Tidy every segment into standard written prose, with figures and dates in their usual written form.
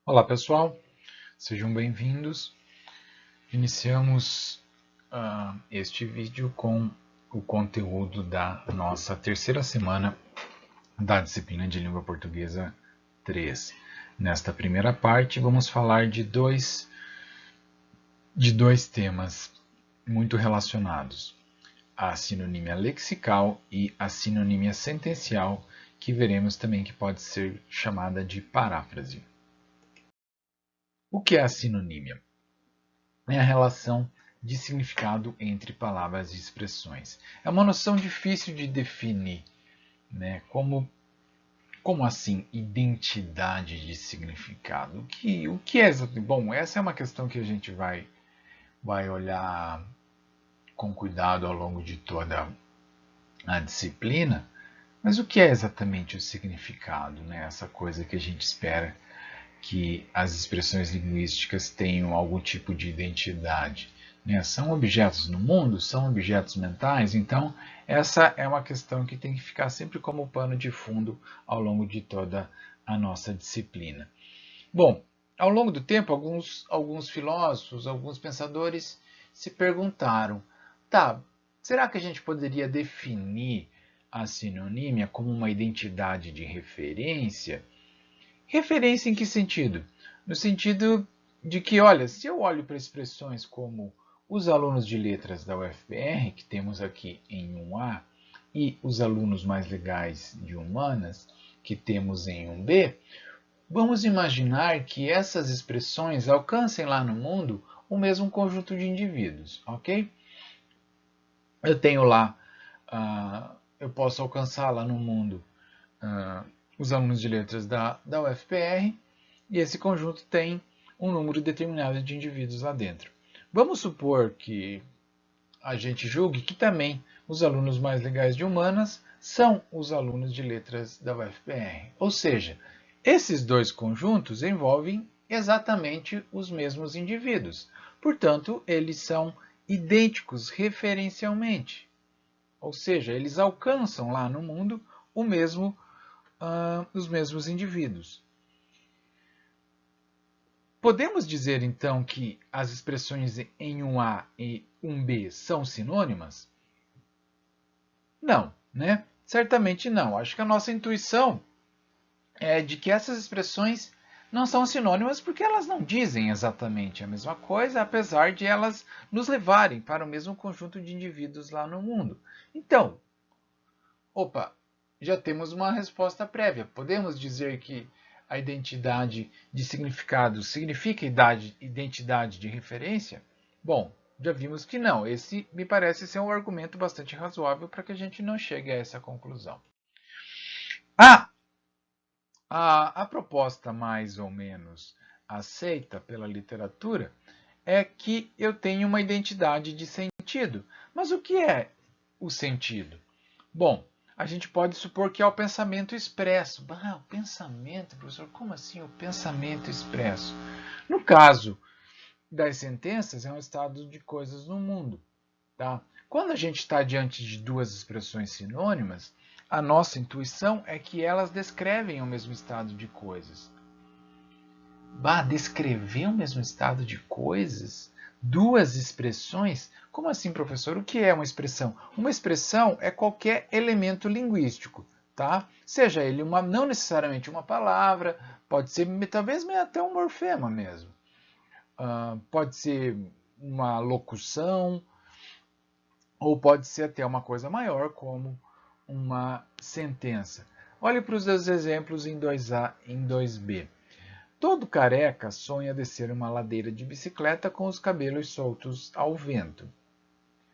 Olá pessoal, sejam bem-vindos. Iniciamos este vídeo com o conteúdo da nossa terceira semana da disciplina de Língua Portuguesa 3. Nesta primeira parte, vamos falar de dois temas muito relacionados: a sinonímia lexical e a sinonímia sentencial, que veremos também que pode ser chamada de paráfrase. O que é a sinonímia? É a relação de significado entre palavras e expressões. É uma noção difícil de definir, né? Como assim identidade de significado? O que é exatamente? Bom, essa é uma questão que a gente vai olhar com cuidado ao longo de toda a disciplina. Mas o que é exatamente o significado, né? Essa coisa que a gente espera que as expressões linguísticas tenham algum tipo de identidade, né? São objetos no mundo, são objetos mentais, então essa é uma questão que tem que ficar sempre como pano de fundo ao longo de toda a nossa disciplina. Bom, ao longo do tempo, alguns filósofos, alguns pensadores se perguntaram: tá, será que a gente poderia definir a sinonímia como uma identidade de referência? Referência em que sentido? No sentido de que, olha, se eu olho para expressões como os alunos de letras da UFPR, que temos aqui em 1A, e os alunos mais legais de humanas, que temos em 1B, vamos imaginar que essas expressões alcancem lá no mundo o mesmo conjunto de indivíduos, ok? Eu tenho lá, eu posso alcançar lá no mundo os alunos de letras da UFPR, e esse conjunto tem um número determinado de indivíduos lá dentro. Vamos supor que a gente julgue que também os alunos mais legais de humanas são os alunos de letras da UFPR. Ou seja, esses dois conjuntos envolvem exatamente os mesmos indivíduos. Portanto, eles são idênticos referencialmente. Ou seja, eles alcançam lá no mundo os mesmos indivíduos. Podemos dizer então que as expressões em 1A e 1B são sinônimas? Não, né? Certamente não. Acho que a nossa intuição é de que essas expressões não são sinônimas porque elas não dizem exatamente a mesma coisa, apesar de elas nos levarem para o mesmo conjunto de indivíduos lá no mundo. Então, opa, já temos uma resposta prévia. Podemos dizer que a identidade de significado significa identidade de referência? Bom, já vimos que não. Esse me parece ser um argumento bastante razoável para que a gente não chegue a essa conclusão. Ah, a proposta mais ou menos aceita pela literatura é que eu tenho uma identidade de sentido. Mas o que é o sentido? Bom, a gente pode supor que é o pensamento expresso. Ah, o pensamento, professor, como assim o pensamento expresso? No caso das sentenças, é um estado de coisas no mundo. Tá? Quando a gente está diante de duas expressões sinônimas, a nossa intuição é que elas descrevem o mesmo estado de coisas. Bah, descrever o mesmo estado de coisas? Duas expressões? Como assim, professor? O que é uma expressão? Uma expressão é qualquer elemento linguístico, tá? Seja ele não necessariamente uma palavra, pode ser talvez até um morfema mesmo. Pode ser uma locução, ou pode ser até uma coisa maior, como uma sentença. Olhe para os dois exemplos em 2A e em 2B. Todo careca sonha descer uma ladeira de bicicleta com os cabelos soltos ao vento.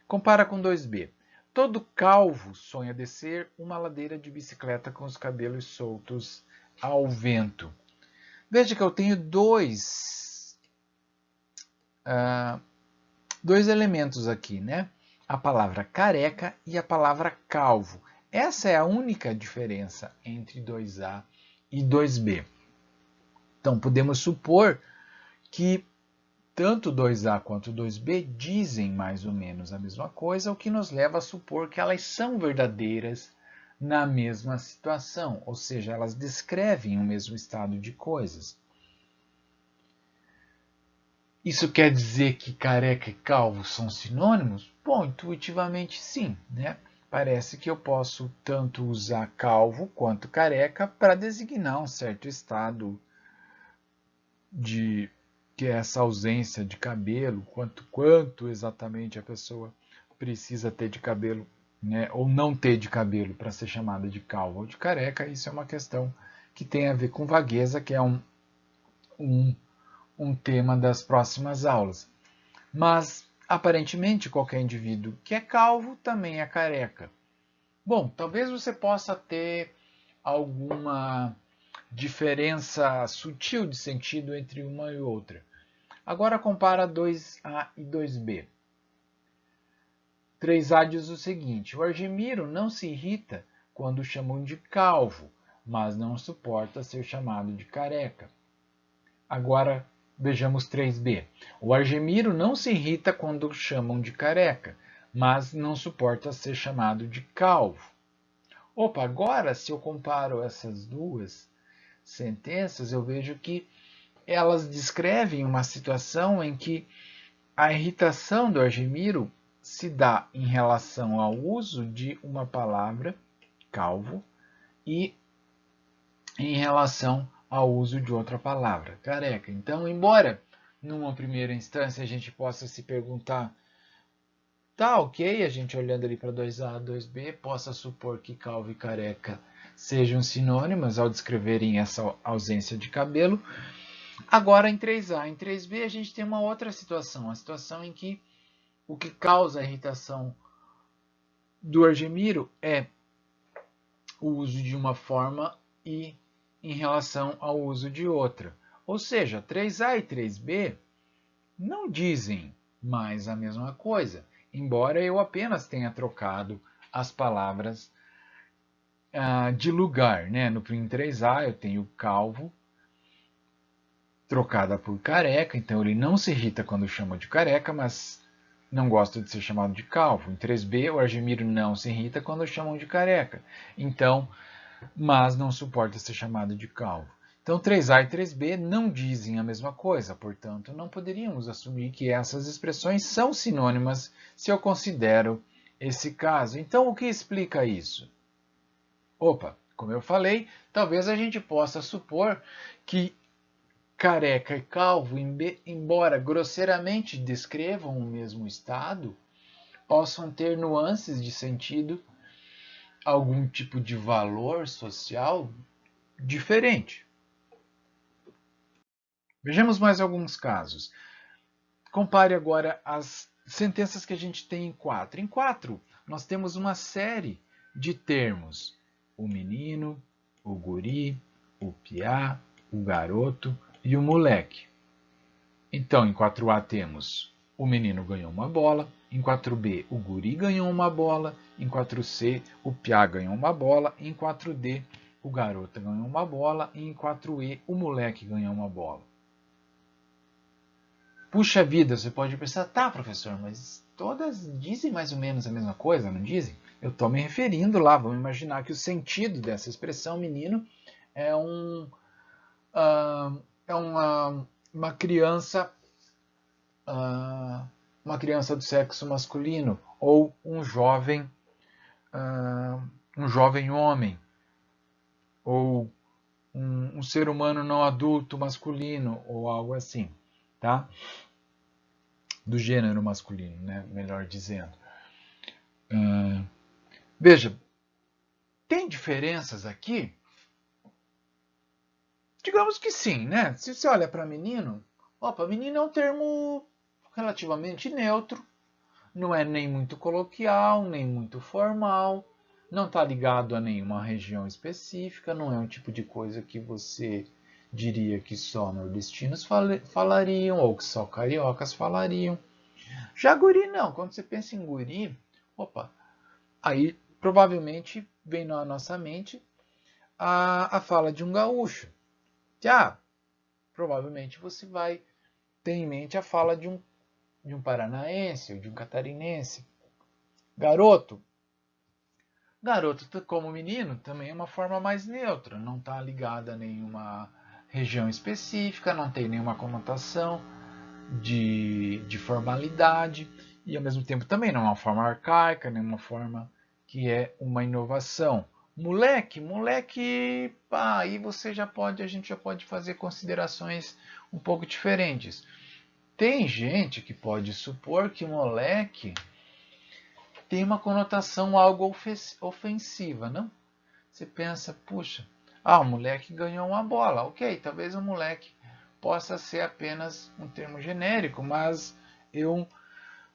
Compara com 2B. Todo calvo sonha descer uma ladeira de bicicleta com os cabelos soltos ao vento. Veja que eu tenho dois elementos aqui, né? A palavra careca e a palavra calvo. Essa é a única diferença entre 2A e 2B. Então, podemos supor que tanto 2A quanto 2B dizem mais ou menos a mesma coisa, o que nos leva a supor que elas são verdadeiras na mesma situação, ou seja, elas descrevem o mesmo estado de coisas. Isso quer dizer que careca e calvo são sinônimos? Bom, intuitivamente sim, né? Parece que eu posso tanto usar calvo quanto careca para designar um certo estado de que é essa ausência de cabelo, quanto exatamente a pessoa precisa ter de cabelo, né, ou não ter de cabelo para ser chamada de calvo ou de careca, isso é uma questão que tem a ver com vagueza, que é um tema das próximas aulas. Mas, aparentemente, qualquer indivíduo que é calvo também é careca. Bom, talvez você possa ter alguma diferença sutil de sentido entre uma e outra. Agora compara 2A e 2B. 3A diz o seguinte: o Argemiro não se irrita quando o chamam de calvo, mas não suporta ser chamado de careca. Agora vejamos 3B. O Argemiro não se irrita quando o chamam de careca, mas não suporta ser chamado de calvo. Opa, agora se eu comparo essas duas sentenças, eu vejo que elas descrevem uma situação em que a irritação do Argemiro se dá em relação ao uso de uma palavra, calvo, e em relação ao uso de outra palavra, careca. Então, embora numa primeira instância a gente possa se perguntar, tá ok, a gente olhando ali para 2A, 2B, possa supor que calvo e careca sejam sinônimos ao descreverem essa ausência de cabelo. Agora, em 3A, em 3B, a gente tem uma outra situação, a situação em que o que causa a irritação do Argemiro é o uso de uma forma e em relação ao uso de outra. Ou seja, 3A e 3B não dizem mais a mesma coisa, embora eu apenas tenha trocado as palavras de lugar. Né? No em 3A eu tenho calvo trocada por careca, então ele não se irrita quando chama de careca, mas não gosta de ser chamado de calvo. Em 3B, o Argemiro não se irrita quando chamam de careca, então, mas não suporta ser chamado de calvo. Então, 3A e 3B não dizem a mesma coisa, portanto, não poderíamos assumir que essas expressões são sinônimas se eu considero esse caso. Então, o que explica isso? Opa, como eu falei, talvez a gente possa supor que careca e calvo, embora grosseiramente descrevam o mesmo estado, possam ter nuances de sentido, algum tipo de valor social diferente. Vejamos mais alguns casos. Compare agora as sentenças que a gente tem em 4. Em 4, nós temos uma série de termos: o menino, o guri, o piá, o garoto e o moleque. Então, em 4A temos o menino ganhou uma bola, em 4B o guri ganhou uma bola, em 4C o piá ganhou uma bola, em 4D o garoto ganhou uma bola e em 4E o moleque ganhou uma bola. Puxa vida, você pode pensar, tá professor, mas todas dizem mais ou menos a mesma coisa, não dizem? Eu estou me referindo lá, vamos imaginar que o sentido dessa expressão menino é uma criança do sexo masculino ou um jovem homem ou um ser humano não adulto masculino ou algo assim, tá? Do gênero masculino, né? Melhor dizendo. Veja, tem diferenças aqui? Digamos que sim, né? Se você olha para menino, menino é um termo relativamente neutro, não é nem muito coloquial, nem muito formal, não está ligado a nenhuma região específica, não é um tipo de coisa que você diria que só nordestinos falariam ou que só cariocas falariam. Já guri não, quando você pensa em guri, aí provavelmente vem na nossa mente a fala de um gaúcho. Já, provavelmente você vai ter em mente a fala de um paranaense ou de um catarinense. Garoto, como menino, também é uma forma mais neutra, não está ligada a nenhuma região específica, não tem nenhuma conotação. de formalidade e, ao mesmo tempo, também não é uma forma arcaica, nem uma forma que é uma inovação. Moleque, moleque, pá, aí a gente já pode fazer considerações um pouco diferentes. Tem gente que pode supor que moleque tem uma conotação algo ofensiva, não? Você pensa, puxa, o moleque ganhou uma bola. Ok, talvez o moleque possa ser apenas um termo genérico, mas eu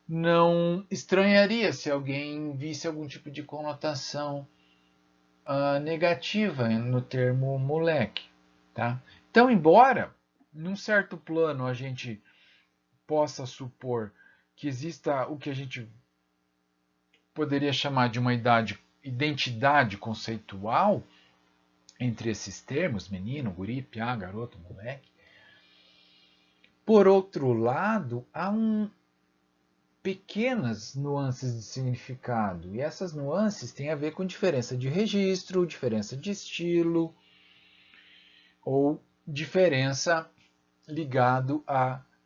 não estranharia se alguém visse algum tipo de conotação negativa no termo moleque. Tá? Então, embora num certo plano a gente possa supor que exista o que a gente poderia chamar de uma identidade conceitual entre esses termos, menino, guri, piá, garoto, moleque. Por outro lado, há pequenas nuances de significado, e essas nuances têm a ver com diferença de registro, diferença de estilo, ou diferença ligado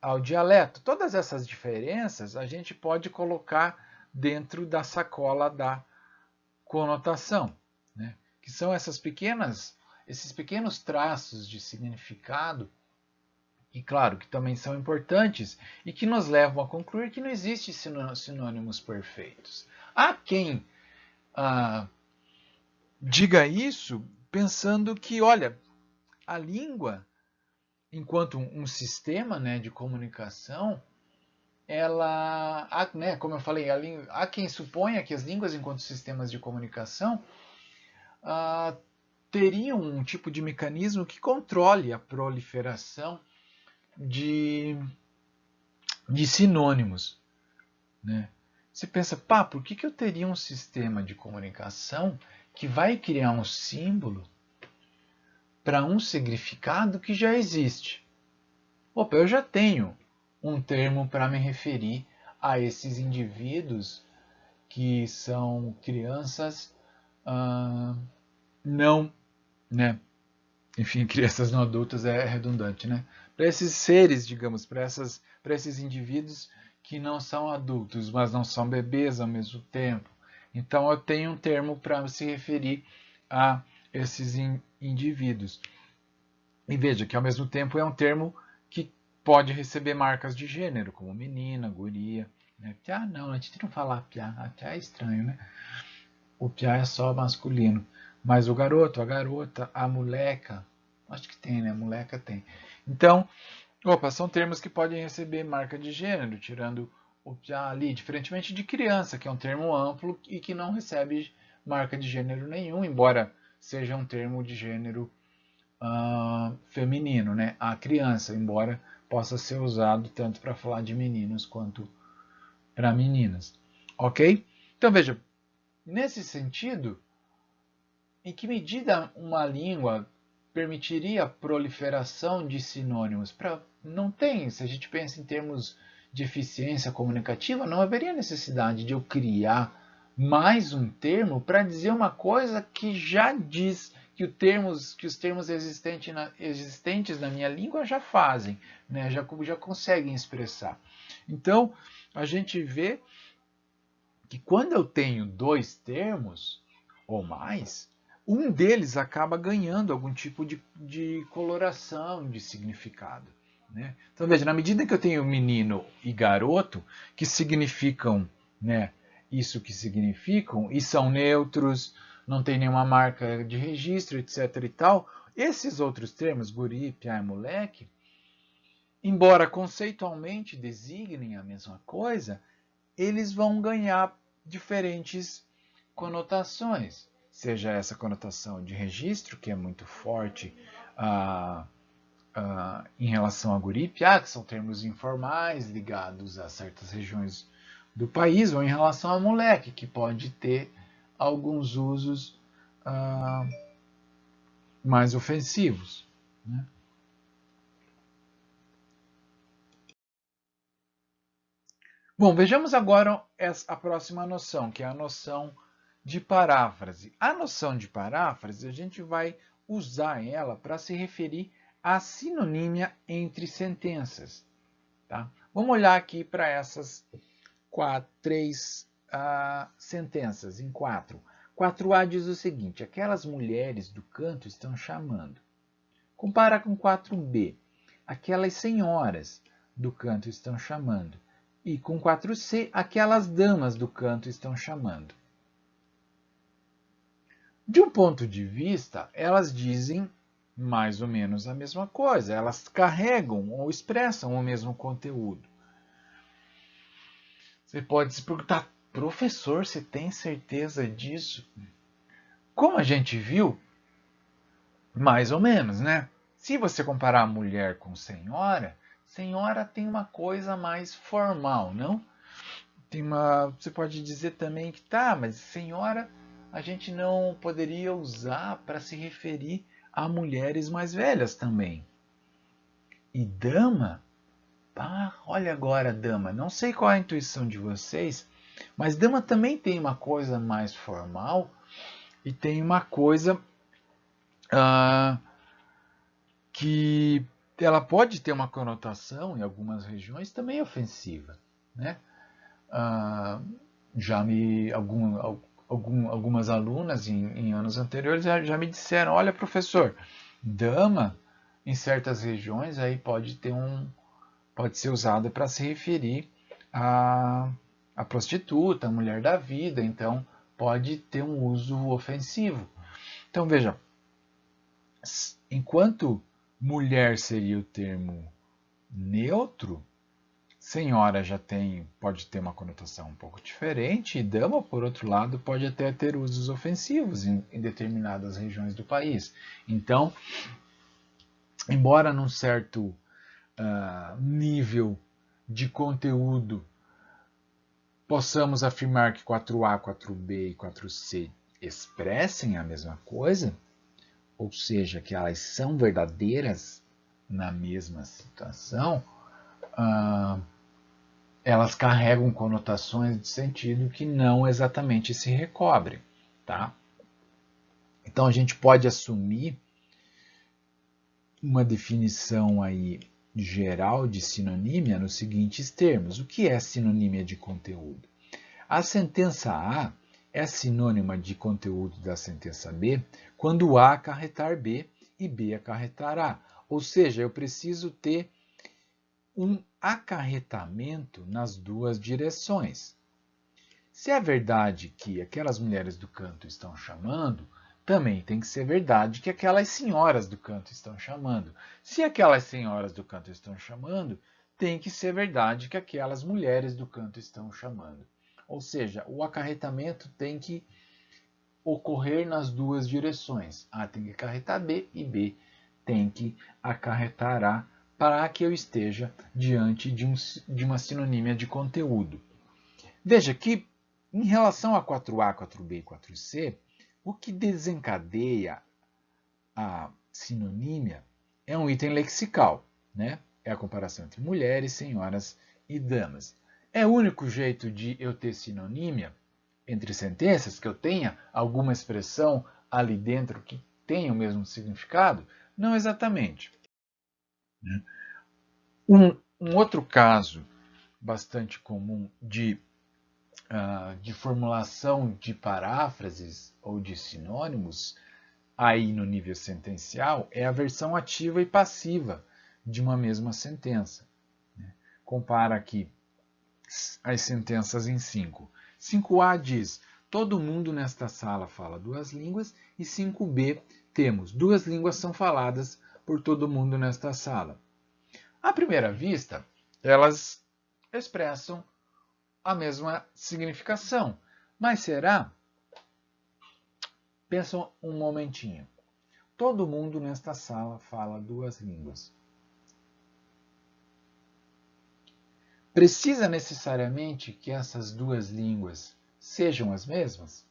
ao dialeto. Todas essas diferenças a gente pode colocar dentro da sacola da conotação, né? Que são esses pequenos traços de significado, e claro que também são importantes, e que nos levam a concluir que não existe sinônimos perfeitos. Há quem diga isso pensando que, olha, a língua, enquanto um sistema, né, de comunicação, ela, né, como eu falei, há quem suponha que as línguas, enquanto sistemas de comunicação, teriam um tipo de mecanismo que controle a proliferação de sinônimos, né? Você pensa, por que eu teria um sistema de comunicação que vai criar um símbolo para um significado que já existe? Opa, eu já tenho um termo para me referir a esses indivíduos que são crianças não, né? Enfim, crianças não adultas é redundante, né? Para esses seres, digamos, para esses indivíduos que não são adultos, mas não são bebês ao mesmo tempo. Então eu tenho um termo para se referir a esses indivíduos. E veja que ao mesmo tempo é um termo que pode receber marcas de gênero, como menina, guria. Né? Piá não, a gente não fala piá, piá é estranho, né? O piá é só masculino. Mas o garoto, a garota, a moleca, acho que tem, né? Moleca tem. Então, são termos que podem receber marca de gênero, tirando o piá ali, diferentemente de criança, que é um termo amplo e que não recebe marca de gênero nenhum, embora seja um termo de gênero feminino, né? A criança, embora possa ser usado tanto para falar de meninos quanto para meninas. Ok? Então veja, nesse sentido, em que medida uma língua permitiria a proliferação de sinônimos? Não tem, se a gente pensa em termos de eficiência comunicativa, não haveria necessidade de eu criar mais um termo para dizer uma coisa que já diz que os termos existentes na minha língua já fazem, né? já conseguem expressar. Então, a gente vê que quando eu tenho dois termos ou mais, um deles acaba ganhando algum tipo de coloração, de significado. Né? Então, veja, na medida que eu tenho menino e garoto, que significam, né, isso que significam, e são neutros, não tem nenhuma marca de registro, etc. e tal, esses outros termos, guri, piá e moleque, embora conceitualmente designem a mesma coisa, eles vão ganhar diferentes conotações. Seja essa conotação de registro, que é muito forte em relação a guri, piá, que são termos informais ligados a certas regiões do país, ou em relação a moleque, que pode ter alguns usos mais ofensivos. Né? Bom, vejamos agora a próxima noção, que é a noção de paráfrase. A noção de paráfrase, a gente vai usar ela para se referir à sinonímia entre sentenças. Tá? Vamos olhar aqui para essas três sentenças em 4. 4A diz o seguinte: aquelas mulheres do canto estão chamando. Compara com 4B. Aquelas senhoras do canto estão chamando. E com 4C, aquelas damas do canto estão chamando. De um ponto de vista, elas dizem mais ou menos a mesma coisa. Elas carregam ou expressam o mesmo conteúdo. Você pode se perguntar, professor, você tem certeza disso? Como a gente viu, mais ou menos, né? Se você comparar a mulher com senhora, senhora tem uma coisa mais formal, não? Você pode dizer também que tá, mas senhora a gente não poderia usar para se referir a mulheres mais velhas também. E dama, olha agora dama, não sei qual é a intuição de vocês, mas dama também tem uma coisa mais formal e tem uma coisa que ela pode ter uma conotação em algumas regiões também ofensiva, né? Algumas alunas em anos anteriores já me disseram, olha professor, dama em certas regiões aí pode ser usada para se referir a prostituta, a mulher da vida, então pode ter um uso ofensivo. Então veja, enquanto mulher seria o termo neutro, senhora pode ter uma conotação um pouco diferente, e dama, por outro lado, pode até ter usos ofensivos em determinadas regiões do país. Então, embora num certo nível de conteúdo possamos afirmar que 4A, 4B e 4C expressem a mesma coisa, ou seja, que elas são verdadeiras na mesma situação, elas carregam conotações de sentido que não exatamente se recobrem. Tá? Então a gente pode assumir uma definição aí geral de sinonímia nos seguintes termos. O que é sinonímia de conteúdo? A sentença A é sinônima de conteúdo da sentença B quando A acarretar B e B acarretar A. Ou seja, eu preciso ter um acarretamento nas duas direções. Se é verdade que aquelas mulheres do canto estão chamando, também tem que ser verdade que aquelas senhoras do canto estão chamando. Se aquelas senhoras do canto estão chamando, tem que ser verdade que aquelas mulheres do canto estão chamando. Ou seja, o acarretamento tem que ocorrer nas duas direções. A tem que acarretar B e B tem que acarretar A para que eu esteja diante de uma sinonímia de conteúdo. Veja que, em relação a 4A, 4B e 4C, o que desencadeia a sinonímia é um item lexical, né? É a comparação entre mulheres, senhoras e damas. É o único jeito de eu ter sinonímia entre sentenças, que eu tenha alguma expressão ali dentro que tenha o mesmo significado? Não exatamente. Um outro caso bastante comum de formulação de paráfrases ou de sinônimos aí no nível sentencial é a versão ativa e passiva de uma mesma sentença. Compara aqui as sentenças em 5. 5A diz: todo mundo nesta sala fala duas línguas, e 5B temos: duas línguas são faladas por todo mundo nesta sala. À primeira vista, elas expressam a mesma significação. Mas será? Pensa um momentinho. Todo mundo nesta sala fala duas línguas. Precisa necessariamente que essas duas línguas sejam as mesmas?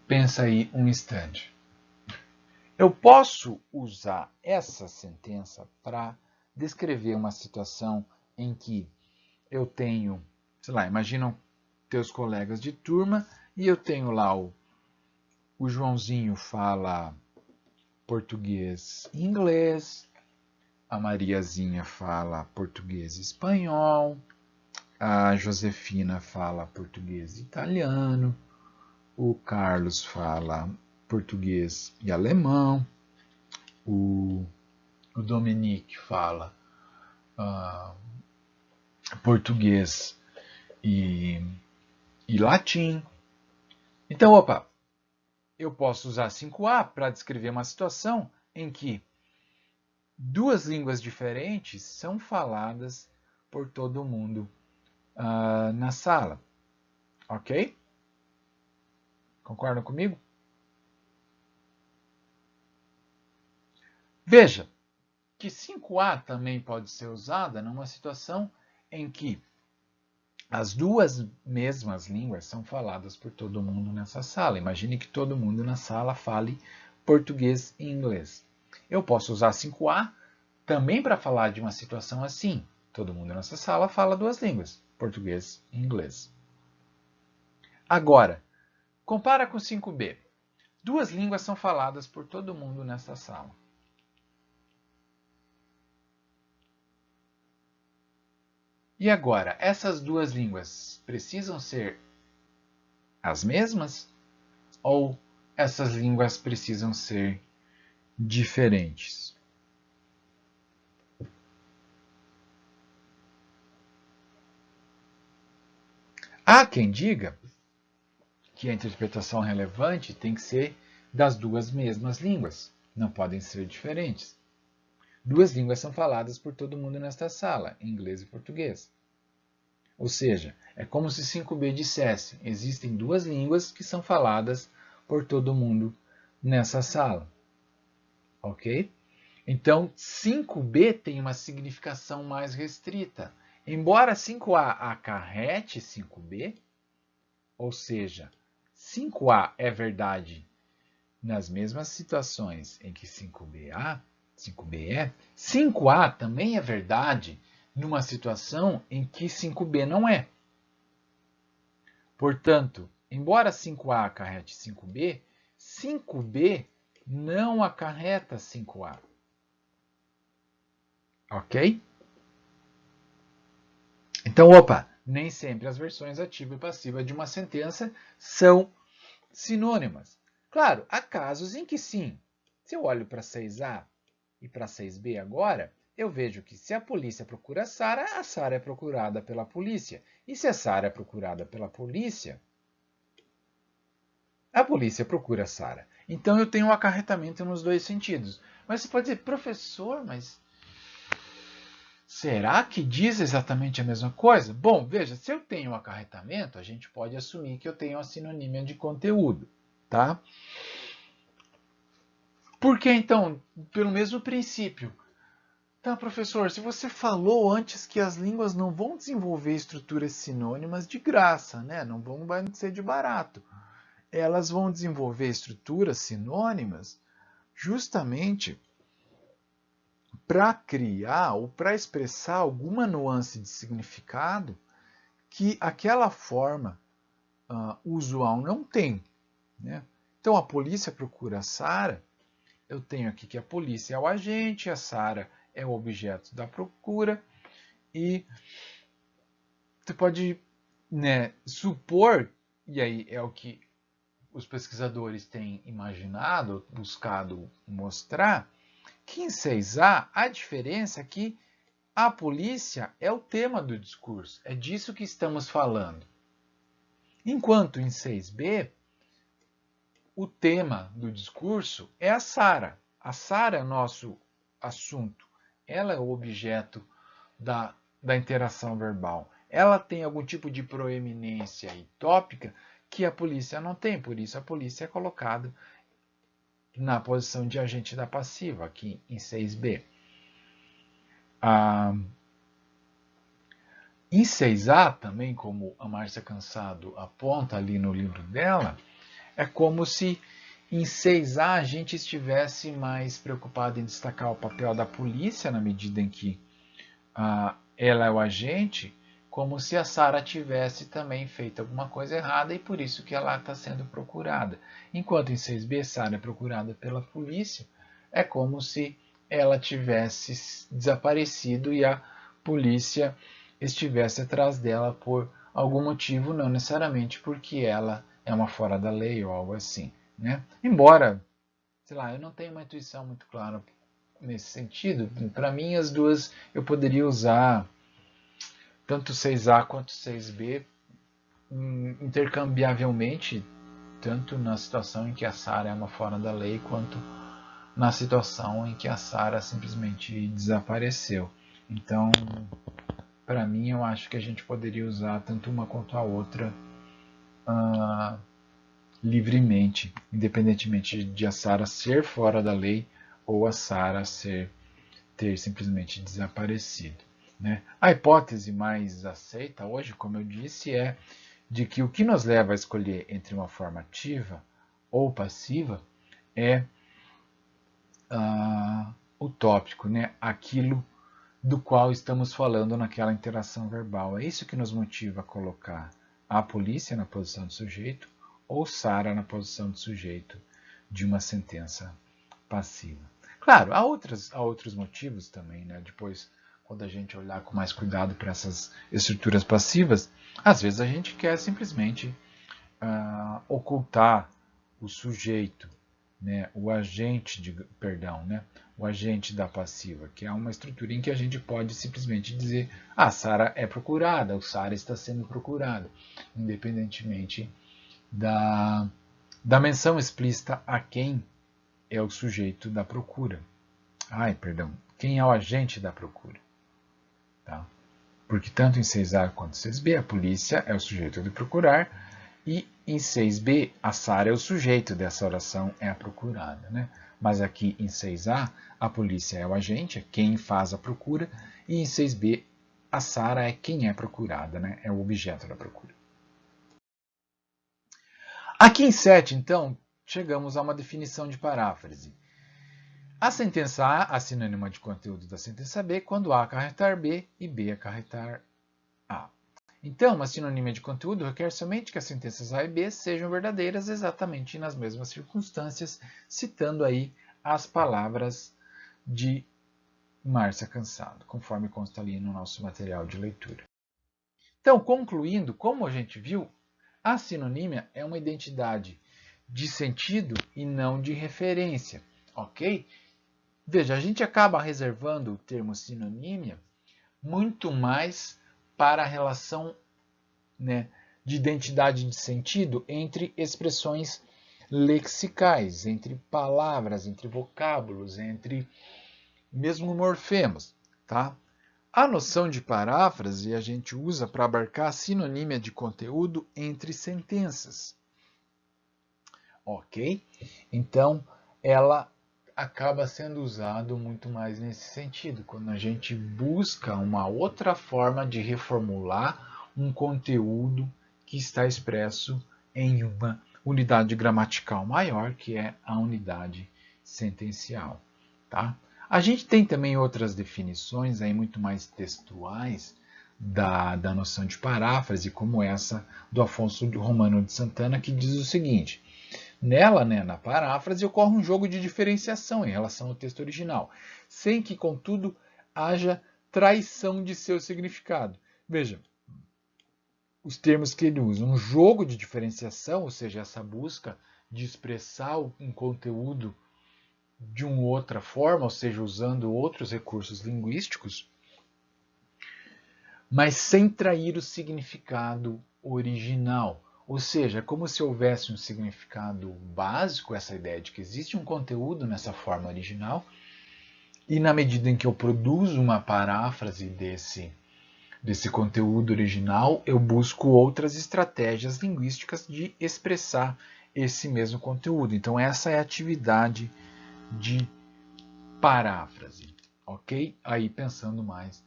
Pensa aí um instante. Eu posso usar essa sentença para descrever uma situação em que eu tenho, sei lá, imaginam teus colegas de turma e eu tenho lá o Joãozinho fala português e inglês, a Mariazinha fala português e espanhol, a Josefina fala português e italiano, o Carlos fala português e alemão, o Dominique fala português e latim. Então, eu posso usar 5A para descrever uma situação em que duas línguas diferentes são faladas por todo mundo na sala. Ok? Concordam comigo? Veja que 5A também pode ser usada numa situação em que as duas mesmas línguas são faladas por todo mundo nessa sala. Imagine que todo mundo na sala fale português e inglês. Eu posso usar 5A também para falar de uma situação assim. Todo mundo nessa sala fala duas línguas, português e inglês. Agora, compara com 5B. Duas línguas são faladas por todo mundo nessa sala. E agora, essas duas línguas precisam ser as mesmas? Ou essas línguas precisam ser diferentes? Há quem diga que a interpretação relevante tem que ser das duas mesmas línguas, não podem ser diferentes. Duas línguas são faladas por todo mundo nesta sala, inglês e português. Ou seja, é como se 5B dissesse: existem duas línguas que são faladas por todo mundo nessa sala. Ok? Então, 5B tem uma significação mais restrita. Embora 5A acarrete 5B, ou seja, 5A é verdade nas mesmas situações em que 5B é, 5A também é verdade numa situação em que 5B não é. Portanto, embora 5A acarrete 5B, 5B não acarreta 5A. Ok? Então, nem sempre as versões ativa e passiva de uma sentença são sinônimas. Claro, há casos em que sim. Se eu olho para 6A e para 6B agora, eu vejo que se a polícia procura a Sara é procurada pela polícia. E se a Sara é procurada pela polícia, a polícia procura a Sara. Então eu tenho um acarretamento nos dois sentidos. Mas você pode dizer, professor, mas será que diz exatamente a mesma coisa? Bom, veja, se eu tenho um acarretamento, a gente pode assumir que eu tenho a sinonímia de conteúdo, tá? Por que então? Pelo mesmo princípio. Tá, professor, se você falou antes que as línguas não vão desenvolver estruturas sinônimas de graça, né? Não vai ser de barato. Elas vão desenvolver estruturas sinônimas justamente para criar ou para expressar alguma nuance de significado que aquela forma usual não tem. Né? Então a polícia procura a Sara. Eu tenho aqui que a polícia é o agente, a Sara é o objeto da procura, e você pode supor, e aí é o que os pesquisadores têm imaginado, buscado mostrar, que em 6A a diferença é que a polícia é o tema do discurso, é disso que estamos falando. Enquanto em 6B, o tema do discurso é a Sara. A Sara é o nosso assunto. Ela é o objeto da interação verbal. Ela tem algum tipo de proeminência e tópica que a polícia não tem. Por isso, a polícia é colocada na posição de agente da passiva, aqui em 6B. Em 6A, também, como a Márcia Cansado aponta ali no livro dela, é como se em 6A a gente estivesse mais preocupado em destacar o papel da polícia, na medida em que ela é o agente, como se a Sara tivesse também feito alguma coisa errada e por isso que ela está sendo procurada. Enquanto em 6B, Sara é procurada pela polícia, é como se ela tivesse desaparecido e a polícia estivesse atrás dela por algum motivo, não necessariamente porque ela é uma fora da lei ou algo assim, né? Embora, sei lá, eu não tenho uma intuição muito clara nesse sentido. Para mim, as duas eu poderia usar tanto 6A quanto 6B intercambiavelmente, tanto na situação em que a Sarah é uma fora da lei, quanto na situação em que a Sarah simplesmente desapareceu. Então, para mim, eu acho que a gente poderia usar tanto uma quanto a outra livremente, independentemente de a Sarah ser fora da lei ou a Sarah ter simplesmente desaparecido. Né? A hipótese mais aceita hoje, como eu disse, é de que o que nos leva a escolher entre uma forma ativa ou passiva é o tópico, né? Aquilo do qual estamos falando naquela interação verbal. É isso que nos motiva a colocar a polícia na posição de sujeito ou Sarah na posição de sujeito de uma sentença passiva. Claro, há outros motivos também, né? Depois, quando a gente olhar com mais cuidado para essas estruturas passivas, às vezes a gente quer simplesmente ocultar o sujeito, né? O agente o agente da passiva, que é uma estrutura em que a gente pode simplesmente dizer: ah, Sarah é procurada, o Sarah está sendo procurado, independentemente da menção explícita a quem é o sujeito da procura. Quem é o agente da procura. Tá? Porque tanto em 6A quanto em 6B, a polícia é o sujeito de procurar, e em 6B, a Sarah é o sujeito dessa oração, é a procurada. Né? Mas aqui em 6A, a polícia é o agente, é quem faz a procura, e em 6B, a Sarah é quem é procurada, né? É o objeto da procura. Aqui em 7, então, chegamos a uma definição de paráfrase. A sentença A, a sinônima de conteúdo da sentença B, quando A acarretar B e B acarretar A. Então, uma sinonímia de conteúdo requer somente que as sentenças A e B sejam verdadeiras exatamente nas mesmas circunstâncias, citando aí as palavras de Márcia Cansado, conforme consta ali no nosso material de leitura. Então, concluindo, como a gente viu, a sinonímia é uma identidade de sentido e não de referência, ok? Veja, a gente acaba reservando o termo sinonímia muito mais para a relação, né, de identidade de sentido entre expressões lexicais, entre palavras, entre vocábulos, entre mesmo morfemos. Tá? A noção de paráfrase a gente usa para abarcar a sinonímia de conteúdo entre sentenças. Ok? Então, ela acaba sendo usado muito mais nesse sentido, quando a gente busca uma outra forma de reformular um conteúdo que está expresso em uma unidade gramatical maior, que é a unidade sentencial. Tá? A gente tem também outras definições aí muito mais textuais da noção de paráfrase, como essa do Afonso Romano de Santana, que diz o seguinte: nela, né, na paráfrase, ocorre um jogo de diferenciação em relação ao texto original, sem que, contudo, haja traição de seu significado. Veja, os termos que ele usa, um jogo de diferenciação, ou seja, essa busca de expressar um conteúdo de uma outra forma, ou seja, usando outros recursos linguísticos, mas sem trair o significado original. Ou seja, como se houvesse um significado básico, essa ideia de que existe um conteúdo nessa forma original, e na medida em que eu produzo uma paráfrase desse conteúdo original, eu busco outras estratégias linguísticas de expressar esse mesmo conteúdo. Então, essa é a atividade de paráfrase, ok? Aí pensando mais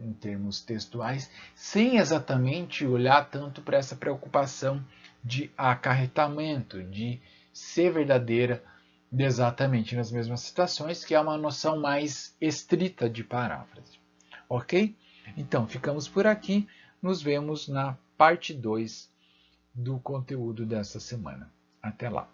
em termos textuais, sem exatamente olhar tanto para essa preocupação de acarretamento, de ser verdadeira exatamente nas mesmas situações, que é uma noção mais estrita de paráfrase. Ok? Então, ficamos por aqui. Nos vemos na parte 2 do conteúdo dessa semana. Até lá!